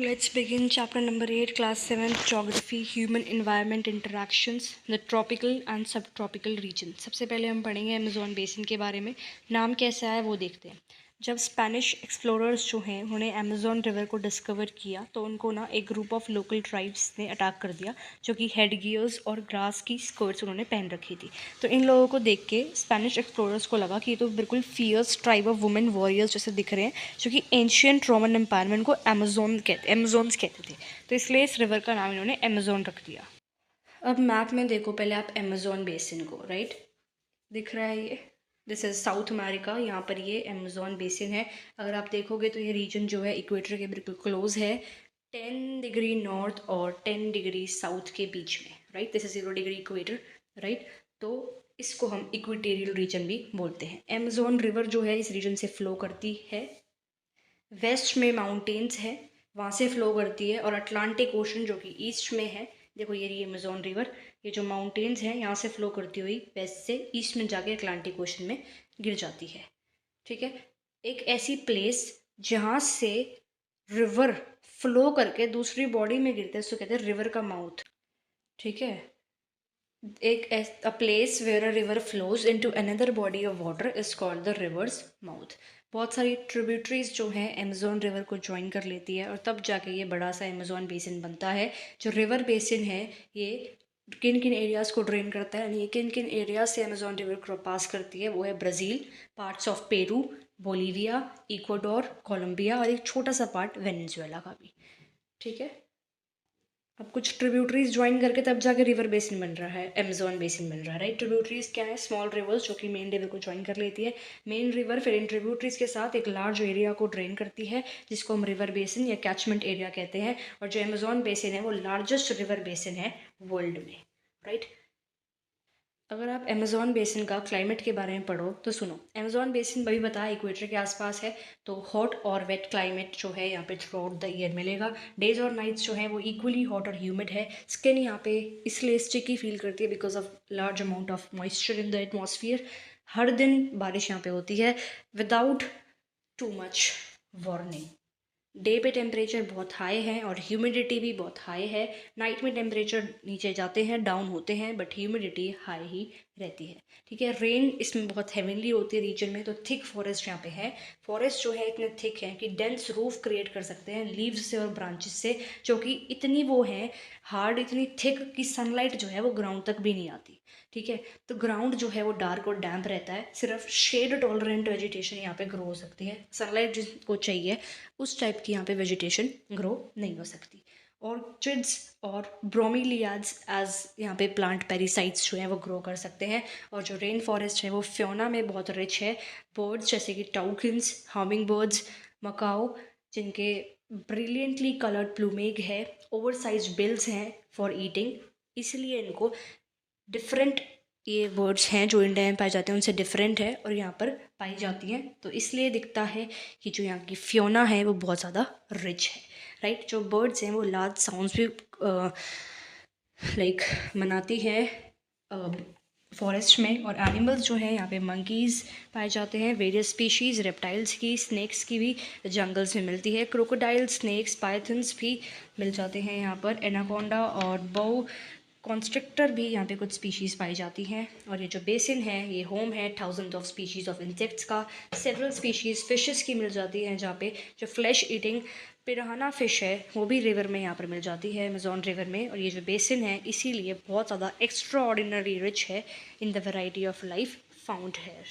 Let's begin chapter number 8, class 7th, geography, human environment interactions, the tropical and subtropical region। सबसे पहले हम पढ़ेंगे Amazon basin के बारे में। नाम कैसा है वो देखते हैं। जब स्पेनिश एक्सप्लोरर्स जो हैं उन्हें अमेज़न रिवर को डिस्कवर किया तो उनको ना एक ग्रुप ऑफ लोकल ट्राइब्स ने अटैक कर दिया, जो कि हेड गियर्स और ग्रास की स्कर्ट्स उन्होंने पहन रखी थी। तो इन लोगों को देख के स्पेनिश एक्सप्लोरर्स को लगा कि ये तो बिल्कुल fierce tribe of women warriors जैसे दिख रहे हैं, जो कि एंशियंट रोमन एम्पायर में उनको अमेज़ोन्स कहते थे। तो इसलिए इस रिवर का नाम इन्होंने अमेज़न रख दिया। अब मैप में देखो पहले आप अमेज़न बेसिन को, राइट, दिख रहा है ये, दिस इज़ साउथ अमेरिका। यहाँ पर ये अमेज़न बेसिन है। अगर आप देखोगे तो ये रीजन जो है इक्वेटर के बिल्कुल क्लोज है, 10 डिग्री नॉर्थ और 10 डिग्री साउथ के बीच में, right. This is 0 degree equator, right. तो इसको हम इक्वेटेरियल रीजन भी बोलते हैं। अमेज़न रिवर जो है इस रीजन से फ्लो करती है, वेस्ट में माउंटेन्स है वहाँ से फ्लो करती है, और अटलांटिक ओशन जो कि ईस्ट में है, देखो ये रही अमेज़न रिवर, ये जो माउंटेन्स हैं यहाँ से फ्लो करती हुई वेस्ट से ईस्ट में जाके अटलांटिक ओशन में गिर जाती है। ठीक है, एक ऐसी प्लेस जहाँ से रिवर फ्लो करके दूसरी बॉडी में गिरते हैं उसको कहते हैं रिवर का माउथ। ठीक है, एक a place where a river flows into another body of water is called the river's mouth. बहुत सारी ट्रिब्यूटरीज जो हैं अमेज़न रिवर को ज्वाइन कर लेती है, और तब जाके ये बड़ा सा अमेज़न बेसिन बनता है। जो रिवर बेसिन है ये किन किन एरियाज़ को ड्रेन करता है, यानी किन किन एरियाज से अमेज़न रिवर क्रॉस पास करती है, वो है Brazil, parts of Peru, Bolivia, Ecuador, Colombia, और एक छोटा सा पार्ट वेनेजुएला का भी। ठीक है, अब कुछ ट्रिब्यूटरीज ज्वाइन करके तब जाके रिवर बेसिन बन रहा है, अमेज़न बेसिन बन रहा है, राइट। ट्रिब्यूटरीज क्या है? स्मॉल रिवर्स जो कि मेन रिवर को ज्वाइन कर लेती है। मेन रिवर फिर इन ट्रिब्यूटरीज के साथ एक लार्ज एरिया को ड्रेन करती है, जिसको हम रिवर बेसिन या कैचमेंट एरिया कहते हैं। और जो अमेज़न बेसिन है वो लार्जेस्ट रिवर बेसिन है वर्ल्ड में, राइट। अगर आप अमेज़न बेसिन का क्लाइमेट के बारे में पढ़ो तो सुनो, अमेज़न बेसिन अभी बताया इक्वेटर के आसपास है, तो हॉट और वेट क्लाइमेट जो है यहाँ पे थ्रू आउट द ईयर मिलेगा। डेज और नाइट्स जो है वो इक्वली हॉट और ह्यूमिड है। स्किन यहाँ पे इसलिए स्टिकी फील करती है because of large amount of moisture in the atmosphere. हर दिन बारिश यहाँ पे होती है without too much warning. Day पे टेम्परेचर बहुत हाई है और ह्यूमिडिटी भी बहुत हाई है। नाइट में टेम्परेचर नीचे जाते हैं, डाउन होते हैं, बट ह्यूमिडिटी हाई ही रहती है। ठीक है, रेन इसमें बहुत हेविली होती है रीजन में। तो थिक फॉरेस्ट यहाँ पे है। फॉरेस्ट जो है इतने थिक है कि डेंस रूफ क्रिएट कर सकते हैं लीव्स से और ब्रांचेस से, जो कि इतनी वो हैं हार्ड, इतनी थिक कि सनलाइट जो है वो ग्राउंड तक भी नहीं आती। ठीक है, तो ग्राउंड जो है वो डार्क और डैम्प रहता है। सिर्फ शेड टॉलरेंट वेजिटेशन यहाँ पे ग्रो हो सकती है। सनलाइट जिसको चाहिए उस टाइप की यहाँ पे वेजिटेशन ग्रो नहीं हो सकती। ऑर्चिड्स और ब्रोमीलियाड्स एज यहाँ पे प्लांट पेरिसाइड्स जो हैं वो ग्रो कर सकते हैं। और जो रेन फॉरेस्ट है वो फ्योना में बहुत रिच है। बर्ड्स जैसे कि टाउकिन्स, हमिंग बर्ड्स, मकाओ, जिनके ब्रिलियंटली कलर्ड प्लूमेग है, ओवर साइज बिल्स हैं फॉर ईटिंग, इसलिए इनको डिफरेंट, ये बर्ड्स हैं जो इंडिया में पाए जाते हैं उनसे डिफरेंट है और यहाँ पर पाई जाती हैं। तो इसलिए दिखता है कि जो यहाँ की फ्योना है वो बहुत ज़्यादा रिच है, राइट। जो बर्ड्स हैं वो लार्ज साउंड्स भी लाइक मनाती है फॉरेस्ट में। और एनिमल्स जो है यहाँ पे मंकीज़ पाए जाते हैं, वेरियस स्पीशीज़ रेप्टाइल्स की, स्नैक्स की भी जंगल्स में मिलती है। क्रोकोडाइल, स्नैक्स, पाइथन्स भी मिल जाते हैं यहाँ पर। एनाकोंडा और बो कॉन्स्ट्रिक्टर भी यहाँ पे कुछ स्पीशीज़ पाई जाती हैं। और ये जो बेसिन है ये होम है thousand of species of insects का। सेवरल स्पीशीज़ फिशेस की मिल जाती हैं जहाँ पे। जो फ्लैश ईटिंग पिराना फ़िश है वो भी रिवर में यहाँ पर मिल जाती है, अमेज़न रिवर में। और ये जो बेसिन है इसीलिए बहुत ज़्यादा एक्स्ट्रा ऑर्डिनरी रिच है in the variety of life found है।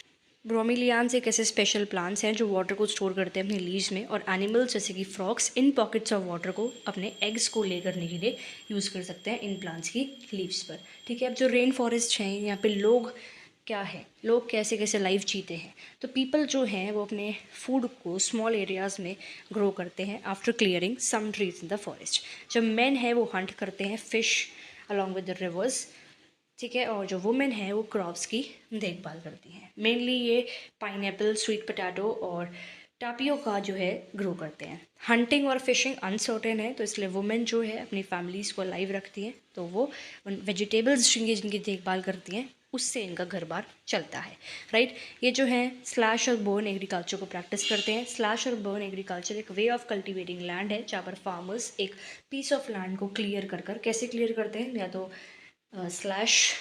ब्रोमीलियान्स एक ऐसे स्पेशल प्लांट्स हैं जो वाटर को स्टोर करते हैं अपने लीव्स में। और एनिमल्स जैसे कि frogs in pockets of water को अपने एग्स को ले करने के लिए यूज़ कर सकते हैं इन प्लांट्स की लीव्स पर। ठीक है, अब जो रेन फॉरेस्ट हैं यहाँ पे लोग क्या है, लोग कैसे कैसे लाइफ जीते हैं। तो पीपल जो हैं वो अपने फूड को स्मॉल एरियाज़ में ग्रो करते हैं after clearing some trees in the forest. जब मैन है वो हंट करते हैं fish along with the rivers. ठीक है, और जो वुमेन है वो क्रॉप्स की देखभाल करती हैं। मेनली ये पाइनएप्पल, स्वीट पोटैटो और टापियोका जो है ग्रो करते हैं। हंटिंग और फिशिंग अनसर्टेन है, तो इसलिए वुमेन जो है अपनी फैमिलीज़ को लाइव रखती हैं, तो वो उन वेजिटेबल्स जिनकी देखभाल करती हैं उससे इनका घर बार चलता है, राइट। ये जो है स्लैश और बर्न एग्रीकल्चर को प्रैक्टिस करते हैं। स्लैश और बर्न एग्रीकल्चर एक वे ऑफ कल्टिवेटिंग लैंड है जहाँ पर फार्मर्स एक पीस ऑफ लैंड को क्लियर कर कैसे क्लियर करते हैं, या तो स्लैश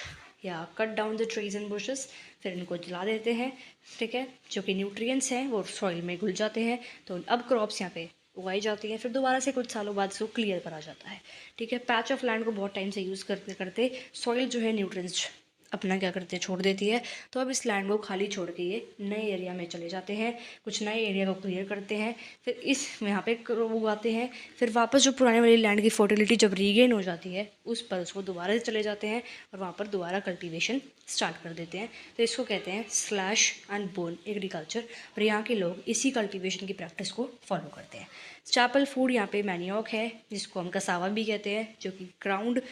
या cut down the trees and bushes, फिर इनको जला देते हैं, ठीक है। जो कि न्यूट्रिएंट्स हैं वो सॉइल में घुल जाते हैं, तो अब क्रॉप्स यहाँ पे उगाई जाती हैं, फिर दोबारा से कुछ सालों बाद इसको क्लियर करा जाता है, ठीक है। पैच ऑफ लैंड को बहुत टाइम से यूज़ करते करते सॉइल जो है न्यूट्रिएंट्स अपना क्या करते हैं, छोड़ देती है। तो अब इस लैंड को खाली छोड़ के ये नए एरिया में चले जाते हैं, कुछ नए एरिया को क्लियर करते हैं, फिर इस यहाँ पे उगाते हैं, फिर वापस जो पुराने वाली लैंड की फर्टिलिटी जब रीगेन हो जाती है उस पर उसको दोबारा से चले जाते हैं और वहाँ पर दोबारा कल्टीवेशन स्टार्ट कर देते हैं। तो इसको कहते हैं स्लैश एंड बर्न एग्रीकल्चर, और यहाँ के लोग इसी कल्टीवेशन की प्रैक्टिस को फॉलो करते हैं। स्टैपल फूड यहाँ पे मैनियोक है, जिसको हम कसावा भी कहते हैं, जो कि ग्राउंड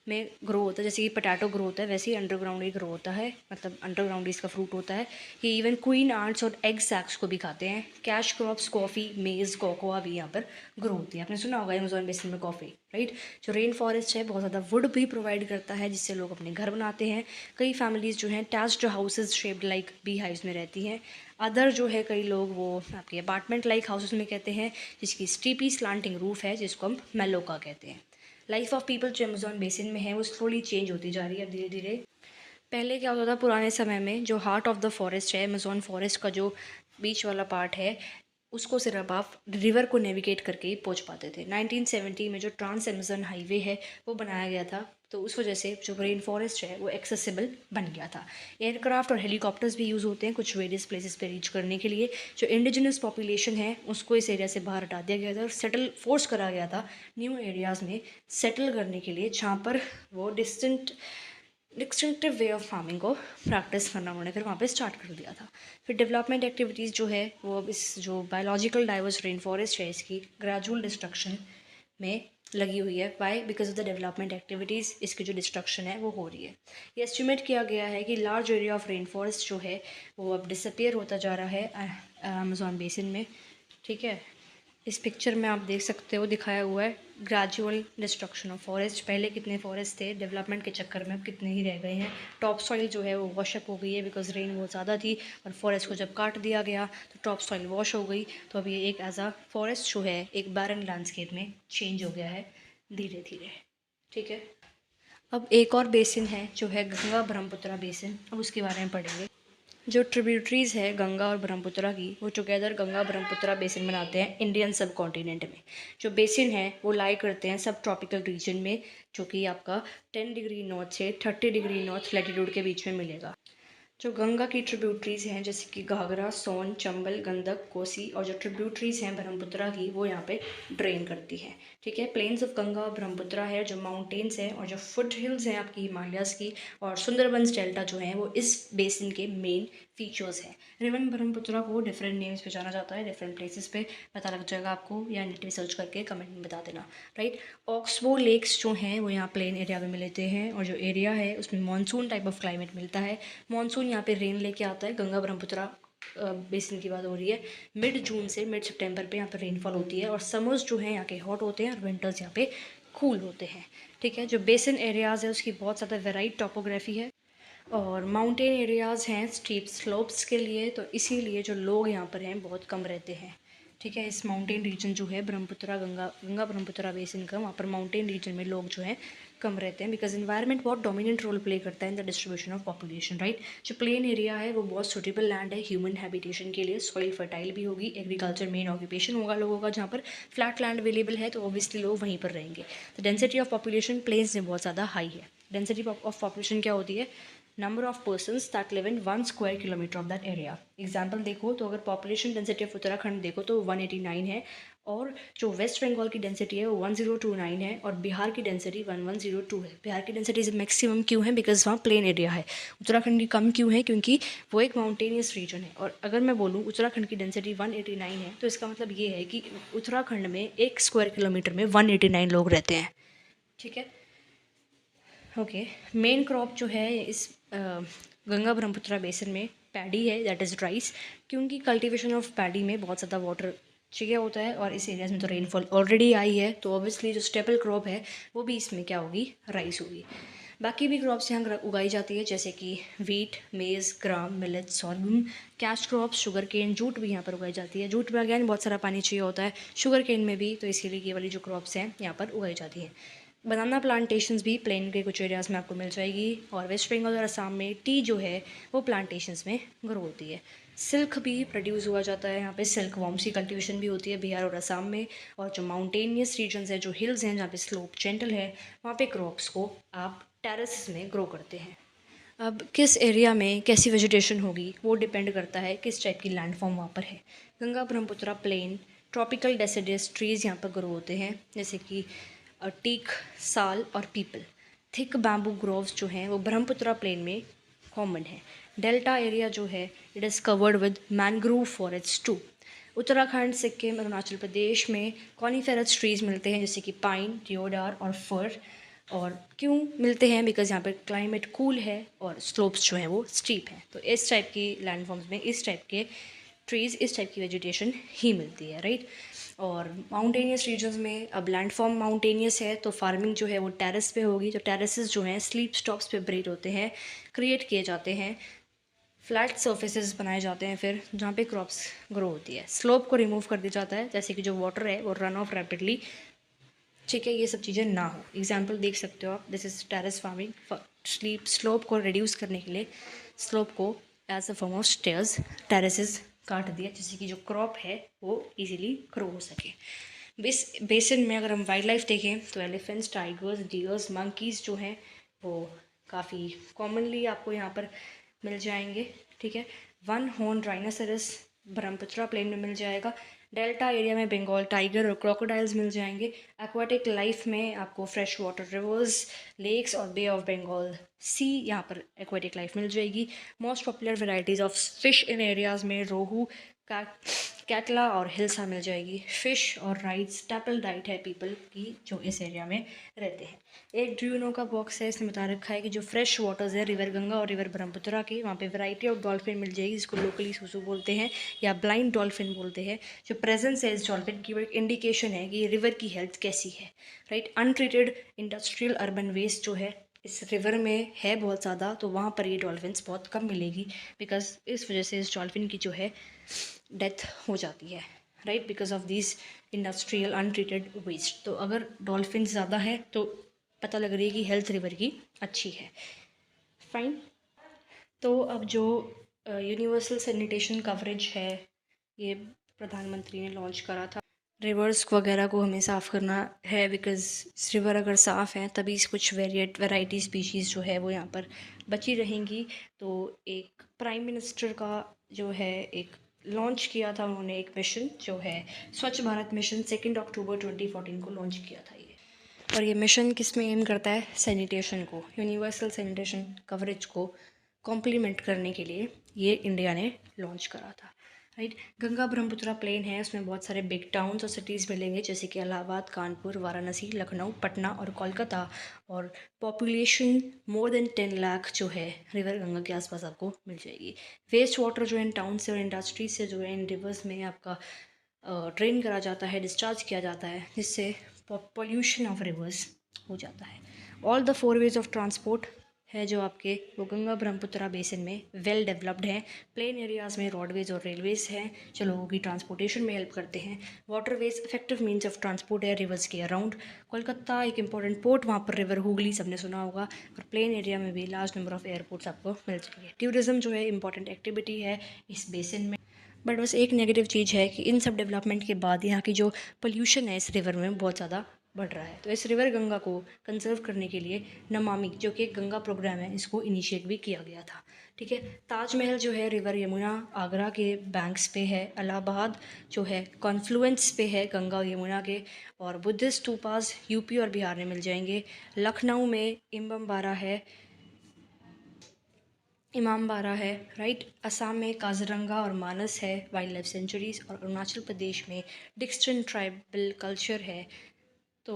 में ग्रो होता है, जैसे कि पटाटो ग्रो होता है वैसे ही अंडरग्राउंड ही ग्रो होता है, मतलब अंडरग्राउंड ही इसका फ्रूट होता है। ये इवन क्वीन आर्ट्स और एग सैक्स को भी खाते हैं। कैश क्रॉप्स कॉफ़ी, मेज़, कोकोआ भी यहाँ पर ग्रो होती है। आपने सुना होगा अमेज़न बेसिन में कॉफ़ी, राइट। जो रेन फॉरेस्ट है बहुत ज़्यादा वुड भी प्रोवाइड करता है, जिससे लोग अपने घर बनाते हैं। कई फैमिलीज़ जो हैं thatched houses shaped like beehives में रहती हैं। अदर जो है कई लोग वो आपके अपार्टमेंट लाइक हाउसेज में कहते हैं, जिसकी स्टीपी स्लांटिंग रूफ है, जिसको हम मेलोका कहते हैं। लाइफ ऑफ पीपल जो अमेज़न बेसिन में है वो स्लोली चेंज होती जा रही है धीरे धीरे। पहले क्या होता था, पुराने समय में जो हार्ट ऑफ द फॉरेस्ट है, अमेज़न फॉरेस्ट का जो बीच वाला पार्ट है, उसको सिर्फ आप रिवर को नेविगेट करके ही पहुंच पाते थे। 1970 में जो ट्रांस अमेज़न हाईवे है वो बनाया गया था, तो उस वजह से जो रेन फॉरेस्ट है वो एक्सेसिबल बन गया था। एयरक्राफ्ट और हेलीकॉप्टर्स भी यूज़ होते हैं कुछ वेरियस प्लेसेस पे रीच करने के लिए। जो इंडिजिनस पॉपुलेशन है उसको इस एरिया से बाहर हटा दिया गया था और सेटल फोर्स करा गया था न्यू एरियाज़ में सेटल करने के लिए, जहाँ पर वो डिस्टिंक्टिव वे ऑफ फार्मिंग को प्रैक्टिस करना उन्होंने फिर वहाँ पे स्टार्ट कर दिया था। फिर डेवलपमेंट एक्टिविटीज़ जो है वो अब इस जो बायोलॉजिकल डाइवर्स रेन फॉरेस्ट है इसकी ग्रेजुअल डिस्ट्रक्शन में लगी हुई है। Why? Because of the development activities इसकी जो डिस्ट्रक्शन है वो हो रही है। ये एस्टिमेट किया गया है कि large area of rain forest जो है वो अब डिसअपियर होता जा रहा है अमेज़न बेसिन में, ठीक है। इस पिक्चर में आप देख सकते हो दिखाया हुआ है ग्रेजुअल डिस्ट्रक्शन ऑफ फॉरेस्ट। पहले कितने फॉरेस्ट थे, डेवलपमेंट के चक्कर में अब कितने ही रह गए हैं। टॉप सॉइल जो है वो वॉशअप हो गई है बिकॉज रेन बहुत ज़्यादा थी, और फॉरेस्ट को जब काट दिया गया तो टॉप सॉइल वॉश हो गई। तो अब ये एक एज अ फॉरेस्ट जो है एक बैरन लैंडस्केप में चेंज हो गया है धीरे धीरे, ठीक है। अब एक और बेसिन है जो है गंगा ब्रह्मपुत्रा बेसिन, अब उसके बारे में पढ़ेंगे। जो ट्रिब्यूटरीज़ है गंगा और ब्रह्मपुत्रा की वो टुगेदर गंगा ब्रह्मपुत्रा बेसिन बनाते हैं इंडियन सब कॉन्टिनेंट में। जो बेसिन है वो लाई करते हैं सब ट्रॉपिकल रीजन में, जो कि आपका 10 डिग्री नॉर्थ से 30 डिग्री नॉर्थ लैटिट्यूड के बीच में मिलेगा। जो गंगा की ट्रिब्यूटरीज़ हैं जैसे कि घाघरा, सोन, चंबल, गंडक, कोसी, और जो ट्रिब्यूटरीज़ हैं ब्रह्मपुत्रा की वो यहाँ पे ड्रेन करती हैं, ठीक है। प्लेन्स ऑफ गंगा और ब्रह्मपुत्रा है, जो माउंटेन्स हैं और जो फुट हिल्स हैं आपकी हिमालयाज़ की, और सुंदरबंस डेल्टा जो हैं वो इस बेसिन के मेन फीचर्स हैं। रिवर ब्रह्मपुत्रा को डिफरेंट नेम्स पे जाना जाता है, डिफरेंट प्लेसेस पे पता लग जाएगा आपको, या नेट में सर्च करके कमेंट में बता देना, राइट। ऑक्सबो लेक्स जो हैं वो यहाँ प्लेन एरिया में मिलते हैं, और जो एरिया है उसमें मानसून टाइप ऑफ क्लाइमेट मिलता है। मानसून यहाँ पे रेन लेके आता है। गंगा ब्रह्मपुत्रा बेसिन की बात हो रही है, मिड जून से मिड सितंबर पे यहाँ पे रेनफॉल होती है, और समर्स जो है यहाँ के हॉट होते हैं और विंटर्स यहाँ पे कूल होते हैं, ठीक है। जो बेसिन एरियाज़ है उसकी बहुत ज़्यादा वेराइट टोपोग्राफी है, और माउंटेन एरियाज़ हैं स्टीप स्लोप्स के लिए, तो इसीलिए जो लोग यहाँ पर हैं बहुत कम रहते हैं, ठीक है। इस माउंटेन रीजन जो है गंगा ब्रह्मपुत्रा बेसिन का, वहाँ पर माउंटेन रीजन में लोग जो हैं कम रहते हैं, बिकॉज इन्वायरमेंट बहुत डोमिनेंट रोल प्ले करता है in the distribution of population, right. जो प्लेन एरिया है वो बहुत सुटेबल लैंड है ह्यूमन हैबिटेशन के लिए, सॉइल फर्टाइल भी होगी, एग्रीकल्चर मेन ऑक्यूपेशन होगा लोगों का। जहाँ पर फ्लैट लैंड अवेलेबल है तो ऑब्वियसली लोग वहीं पर रहेंगे। तो डेंसिटी ऑफ पॉपुलेशन प्लेन्स में बहुत ज़्यादा हाई है। डेंसिटी ऑफ पॉपुलेशन क्या होती है? Number of persons that live in 1 square kilometre of that area. Example देखो तो अगर पॉपुलेशन डेंसिटी ऑफ उत्तराखंड देखो तो 189 है, और जो वेस्ट बंगाल की डेंसिटी है वो 1029 है, और बिहार की डेंसिटी 1102 है। बिहार की डेंसिटी मैक्सिमम क्यों है? बिकॉज वहाँ प्लेन एरिया है। उत्तराखंड की कम क्यों है? क्योंकि वो एक माउंटेनियस रीजन है। और अगर मैं बोलूँ उत्तराखंड की डेंसिटी 189 है तो इसका मतलब ये है कि उत्तराखंड में 1 स्क्वायर किलोमीटर में 189 लोग रहते हैं, ठीक है। ओके, मेन क्रॉप जो है इस गंगा ब्रह्मपुत्रा बेसिन में पैडी है, दैट इज़ राइस, क्योंकि कल्टीवेशन ऑफ पैडी में बहुत ज़्यादा वाटर चाहिए होता है, और इस एरियाज में तो रेनफॉल ऑलरेडी आई है, तो ऑब्वियसली जो स्टेपल क्रॉप है वो भी इसमें क्या होगी? राइस होगी। बाकी भी क्रॉप्स यहाँ उगाई जाती है, जैसे कि wheat, maize, gram, millet, sorghum, cash crops, sugarcane, jute भी यहाँ पर उगाई जाती है। जूट में अगेन बहुत सारा पानी चाहिए होता है, शुगर केन में भी, तो इसीलिए ये वाली जो क्रॉप्स हैं यहाँ पर उगाई जाती हैं। बनाना प्लांटेशंस भी प्लेन के कुछ एरियाज़ में आपको मिल जाएगी, और वेस्ट बंगाल और असम में टी जो है वो प्लांटेशंस में ग्रो होती है। सिल्क भी प्रोड्यूस हुआ जाता है यहाँ पे, सिल्क वॉर्म्स की कल्टीवेशन भी होती है बिहार और असम में। और जो माउंटेनियस रीजन्स हैं, जो हिल्स हैं जहाँ पे स्लोप जेंटल है, वहाँ पे क्रॉप्स को आप टेरेस में ग्रो करते हैं। अब किस एरिया में कैसी वेजिटेशन होगी वो डिपेंड करता है किस टाइप की लैंड फॉर्म वहाँ पर है। Ganga Brahmaputra plain tropical deciduous trees यहाँ पर ग्रो होते हैं, जैसे कि टीक, साल और पीपल। थिक बैम्बू ग्रोव्स जो हैं वो ब्रह्मपुत्रा प्लेन में कॉमन है। डेल्टा एरिया जो है it is covered with mangrove forest too. Uttarakhand, Sikkim, Arunachal Pradesh में कॉनिफेरस ट्रीज़ मिलते हैं, जैसे कि पाइन, डिओडार और फर। और क्यों मिलते हैं? बिकॉज़ यहाँ पर क्लाइमेट कूल है और स्लोप्स जो हैं वो स्टीप हैं, तो इस टाइप की लैंडफॉर्म्स में इस टाइप के ट्रीज़, इस टाइप की वेजिटेशन ही मिलती है, राइट। और माउंटेनियस रीजन्स में अब लैंडफॉर्म माउंटेनियस है तो फार्मिंग जो है वो टेरेस पे होगी। तो टेरेसेस जो हैं स्लीप स्टॉप्स पे ब्रीड होते हैं, क्रिएट किए जाते हैं, फ्लैट सर्फेसेस बनाए जाते हैं फिर जहाँ पे क्रॉप्स ग्रो होती है। स्लोप को रिमूव कर दिया जाता है, जैसे कि जो वाटर है वो रन ऑफ रैपिडली, ठीक है, ये सब चीज़ें ना हो। एग्जाम्पल देख सकते हो आप, this is terrace farming. Steep slope को रिड्यूस करने के लिए स्लोप को as a form of stairs terraces काट दिया, जिससे कि जो क्रॉप है वो इजीली ग्रो हो सके। बेसिन में अगर हम वाइल्ड लाइफ देखें तो एलिफेंट्स, टाइगर्स, डियर्स, मंकीज़ जो हैं वो काफ़ी कॉमनली आपको यहाँ पर मिल जाएंगे, ठीक है। One horn rhinoceros Brahmaputra plain में मिल जाएगा। डेल्टा एरिया में बंगाल टाइगर और क्रोकोडाइल्स मिल जाएंगे। एक्वाटिक लाइफ में आपको फ्रेश वाटर रिवर्स, लेक्स और बे ऑफ बंगाल सी यहाँ पर एक्वाटिक लाइफ मिल जाएगी। Most popular varieties of fish in areas में रोहू, कैटला और हिल्सा मिल जाएगी। फ़िश और राइस स्टेपल डाइट है पीपल की जो इस एरिया में रहते हैं। एक ड्यूनो का बॉक्स है, इसमें बता रखा है कि जो फ्रेश वाटर्स है रिवर गंगा और रिवर ब्रह्मपुत्रा के, वहाँ पे वैरायटी ऑफ डॉल्फिन मिल जाएगी, जिसको लोकली सुसु बोलते हैं या ब्लाइंड डॉल्फिन बोलते हैं। जो प्रेजेंस है इस डॉल्फिन की वो एक इंडिकेशन है कि रिवर की हेल्थ कैसी है, right. Untreated industrial urban waste जो है इस रिवर में है बहुत ज़्यादा, तो वहाँ पर ये डॉल्फिन्स बहुत कम मिलेगी, बिकॉज इस वजह से इस डॉल्फिन की जो है डेथ हो जाती है, right, because of this industrial untreated waste. तो अगर डॉल्फिन ज़्यादा है तो पता लग रही है कि हेल्थ रिवर की अच्छी है, फाइन। तो अब जो यूनिवर्सल सैनिटेशन कवरेज है ये प्रधानमंत्री ने लॉन्च करा था। रिवर्स वगैरह को हमें साफ़ करना है, बिकॉज़ रिवर अगर साफ़ है तभी कुछ वैराइटी स्पीशीज़ जो है वो यहाँ पर बची रहेंगी। तो एक प्राइम मिनिस्टर का जो है एक लॉन्च किया था उन्होंने एक मिशन जो है स्वच्छ भारत मिशन, 2 अक्टूबर 2014 को लॉन्च किया था ये। और ये मिशन किस में एम करता है? सैनिटेशन को, यूनिवर्सल सैनिटेशन कवरेज को कॉम्प्लीमेंट करने के लिए ये इंडिया ने लॉन्च करा था, राइट। गंगा ब्रह्मपुत्रा प्लेन है, उसमें बहुत सारे बिग टाउन्स और सिटीज़ मिलेंगे, जैसे कि इलाहाबाद, कानपुर, वाराणसी, लखनऊ, पटना और कोलकाता। और पॉपुलेशन मोर देन 10 लाख जो है रिवर गंगा के आसपास आपको मिल जाएगी। वेस्ट वाटर जो इन टाउन से और इंडस्ट्रीज से जो है इन रिवर्स में आपका ड्रेन करा जाता है, डिस्चार्ज किया जाता है, जिससे पॉल्यूशन ऑफ रिवर्स हो जाता है। All the 4 ways of transport है जो आपके वो गंगा ब्रह्मपुत्रा बेसिन में वेल डेवलप्ड हैं। प्लेन एरियाज़ में रोडवेज और रेलवेज हैं जो लोगों की ट्रांसपोर्टेशन में हेल्प करते हैं। Waterways effective means of transport है रिवर्स के अराउंड। कोलकाता एक इंपॉर्टेंट पोर्ट, वहाँ पर रिवर हुगली सबने सुना होगा। और प्लेन एरिया में भी लार्ज नंबर ऑफ एयरपोर्ट्स आपको मिल जाएंगे। टूरिज्म जो है इंपॉर्टेंट एक्टिविटी है इस बेसिन में। बट बस एक नेगेटिव चीज़ है कि इन सब डेवलपमेंट के बाद यहाँ की जो पोल्यूशन है इस रिवर में बहुत ज़्यादा बढ़ रहा है। तो इस रिवर गंगा को कंजर्व करने के लिए नमामि जो कि एक गंगा प्रोग्राम है इसको इनिशिएट भी किया गया था, ठीक है। ताजमहल जो है रिवर यमुना आगरा के बैंक्स पे है। इलाहाबाद जो है कॉन्फ्लुएंस पे है गंगा और यमुना के। और बुद्धिस्ट स्तूपास यूपी और बिहार में मिल जाएंगे। लखनऊ में इमामबाड़ा है, राइट। असम में काजीरंगा और मानस है वाइल्ड लाइफ सेंचुरीज। और अरुणाचल प्रदेश में डिक्सटन ट्राइबल कल्चर है। तो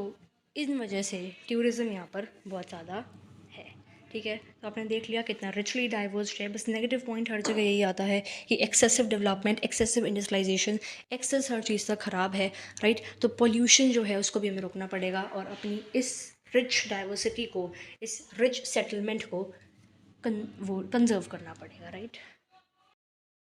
इन वजह से टूरिज़्म यहाँ पर बहुत ज़्यादा है, ठीक है। तो आपने देख लिया कितना रिचली डाइवर्स है। बस नेगेटिव पॉइंट हर जगह यही आता है कि excessive development, excessive industrialization, excess हर चीज़ तक ख़राब है, राइट। तो पोल्यूशन जो है उसको भी हमें रोकना पड़ेगा और अपनी इस रिच डाइवर्सिटी को, इस रिच सेटलमेंट को वो कंजर्व करना पड़ेगा, राइट।